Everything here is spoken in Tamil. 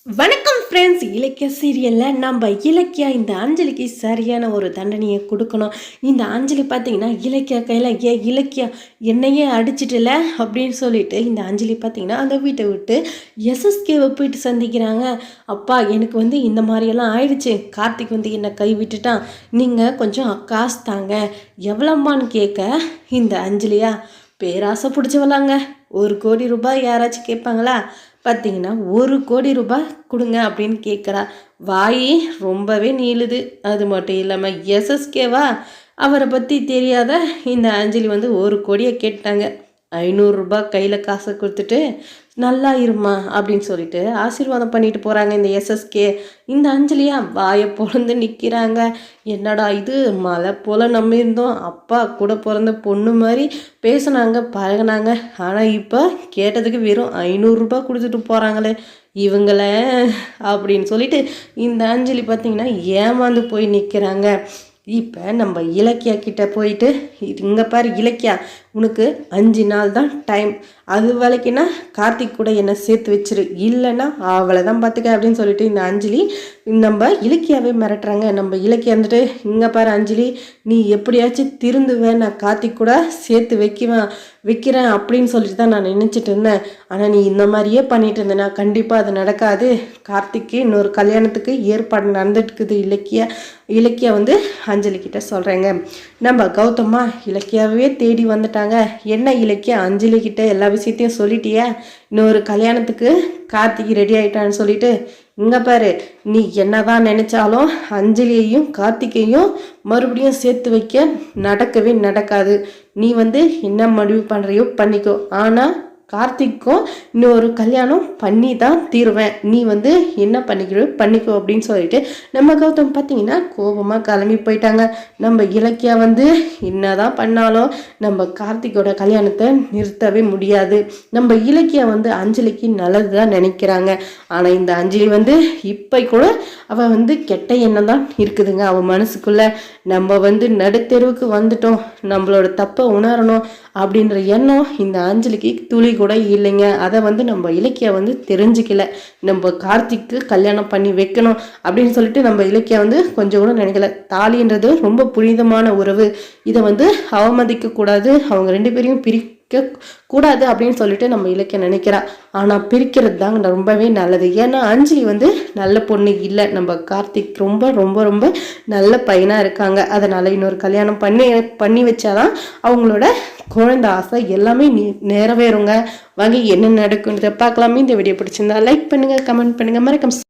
வணக்கம் ஃப்ரெண்ட்ஸ். இலக்கிய சீரியலில் நம்ம இலக்கியா இந்த அஞ்சலிக்கு சரியான ஒரு தண்டனையை கொடுக்கணும். இந்த அஞ்சலி பார்த்தீங்கன்னா இலக்கியா கையில் இலக்கியா என்னையே அடிச்சிட்டல அப்படின்னு சொல்லிட்டு இந்த அஞ்சலி பார்த்தீங்கன்னா அந்த வீட்டை விட்டு எஸ்எஸ்கேவை போயிட்டு சந்திக்கிறாங்க. அப்பா எனக்கு இந்த மாதிரியெல்லாம் ஆயிடுச்சு, கார்த்திக் என்னை கை விட்டுட்டான், நீங்கள் கொஞ்சம் காசு தாங்க, எவ்வளோம்மான்னு கேட்க இந்த அஞ்சலியா பேராசை பிடிச்சவளாங்க. 1,00,00,000 ரூபாய் யாராச்சும் கேட்பாங்களா? பார்த்தீங்கன்னா 1,00,00,000 ரூபாய் கொடுங்க அப்படின்னு கேட்குறா. வாய் ரொம்பவே நீளுது. அது மட்டும் இல்லாமல் எஸ்எஸ்கேவா அவரை பற்றி தெரியாத இந்த அஞ்சலி 1,00,00,000 கேட்டாங்க. 500 ரூபாய் கையில் காசை கொடுத்துட்டு நல்லா இருமா அப்படின்னு சொல்லிட்டு ஆசீர்வாதம் பண்ணிட்டு போகிறாங்க இந்த எஸ்எஸ்கே. இந்த அஞ்சலியா வாயை பொழந்து நிற்கிறாங்க. என்னடா இது, மலை போல் நம்ம இருந்தோம், அப்பா கூட பிறந்த பொண்ணு மாதிரி பேசுனாங்க பழகினாங்க, ஆனால் இப்போ கேட்டதுக்கு வெறும் 500 ரூபாய் கொடுத்துட்டு போகிறாங்களே இவங்கள அப்படின்னு சொல்லிட்டு இந்த அஞ்சலி பார்த்திங்கன்னா ஏமாந்து போய் நிற்கிறாங்க. இப்போ நம்ம இலக்கியா கிட்ட போயிட்டு, இங்கே பாரு இலக்கியா, உனக்கு 5 நாள் தான் டைம், அது வேலைக்குன்னா கார்த்திக் கூட என்னை சேர்த்து வச்சிரு, இல்லைன்னா அவளை தான் பார்த்துக்க அப்படின்னு சொல்லிட்டு இந்த அஞ்சலி நம்ம இலக்கியாவே மிரட்டுறாங்க. நம்ம இலக்கியா இங்கே பாரு அஞ்சலி, நீ எப்படியாச்சும் திருந்துவேன், நான் கார்த்திக் கூட சேர்த்து வைக்கிறேன் அப்படின்னு சொல்லிட்டு தான் நான் நினச்சிட்டு இருந்தேன். ஆனால் நீ இந்த மாதிரியே பண்ணிட்டு இருந்தேன்னா கண்டிப்பாக அது நடக்காது. கார்த்திக்கு இன்னொரு கல்யாணத்துக்கு ஏற்பாடு நடந்துட்டுருக்குது. இலக்கியா அஞ்சலி கிட்ட சொல்கிறேங்க. நம்ம கௌதமா இலக்கியாவே தேடி வந்துட்டாங்க. என்ன இலக்கியா, அஞ்சலி கிட்ட எல்லா விஷயத்தையும் சொல்லிட்டியா? இன்னொரு கல்யாணத்துக்கு கார்த்திக் ரெடி ஆகிட்டான்னு சொல்லிட்டு, இங்கே பாரு, நீ என்னதான் நினச்சாலும் அஞ்சலியையும் கார்த்திகையும் மறுபடியும் சேர்த்து வைக்க நடக்கவே நடக்காது. நீ என்ன முடிவு பண்ணுறியோ பண்ணிக்கோ, ஆனால் கார்த்திக்கும் இன்னொரு கல்யாணம் பண்ணி தான் தீருவேன். நீ என்ன பண்ணிக்கோ அப்படின்னு சொல்லிட்டு நம்ம கௌதம் பார்த்தீங்கன்னா கோபமாக கிளம்பி போயிட்டாங்க. நம்ம இலக்கியா என்னதான் பண்ணாலும் நம்ம கார்த்திகோட கல்யாணத்தை நிறுத்தவே முடியாது. நம்ம இலக்கியா அஞ்சலிக்கு நல்லது தான் நினைக்கிறாங்க. ஆனால் இந்த அஞ்சலி இப்போ கூட அவள் கெட்ட எண்ணம் தான் இருக்குதுங்க அவள் மனசுக்குள்ள. நம்ம நடுத்தெருவுக்கு வந்துட்டோம், நம்மளோட தப்பை உணரணும் அப்படின்ற எண்ணம் இந்த அஞ்சலிக்கு துளி கூட இல்லைங்க. அதை நம்ம இலக்கியா தெரிஞ்சுக்கல. நம்ம கார்த்திக்கு கல்யாணம் பண்ணி வைக்கணும் அப்படின்னு சொல்லிட்டு நம்ம இலக்கியா கொஞ்சம் கூட நினைக்கல. தாலின்றது ரொம்ப புனிதமான உறவு, இதை அவமதிக்க கூடாது, அவங்க 2 பேரையும் கூடாது அப்படின்னு சொல்லிட்டு நம்ம இலக்கிய நினைக்கிறா. ஆனால் பிரிக்கிறது தாங்க ரொம்பவே நல்லது. ஏன்னா அஞ்சலி நல்ல பொண்ணு இல்லை, நம்ம கார்த்திக் ரொம்ப ரொம்ப ரொம்ப நல்ல பையனாக இருக்காங்க. அதனால் இன்னொரு கல்யாணம் பண்ணி வச்சாதான் அவங்களோட குழந்தை ஆசை எல்லாமே நிறைவேறுங்க. வாங்க என்ன நடக்குன்றதை பார்க்கலாமே. இந்த வீடியோ பிடிச்சிருந்தா லைக் பண்ணுங்கள், கமெண்ட் பண்ணுங்கள், மறக்காம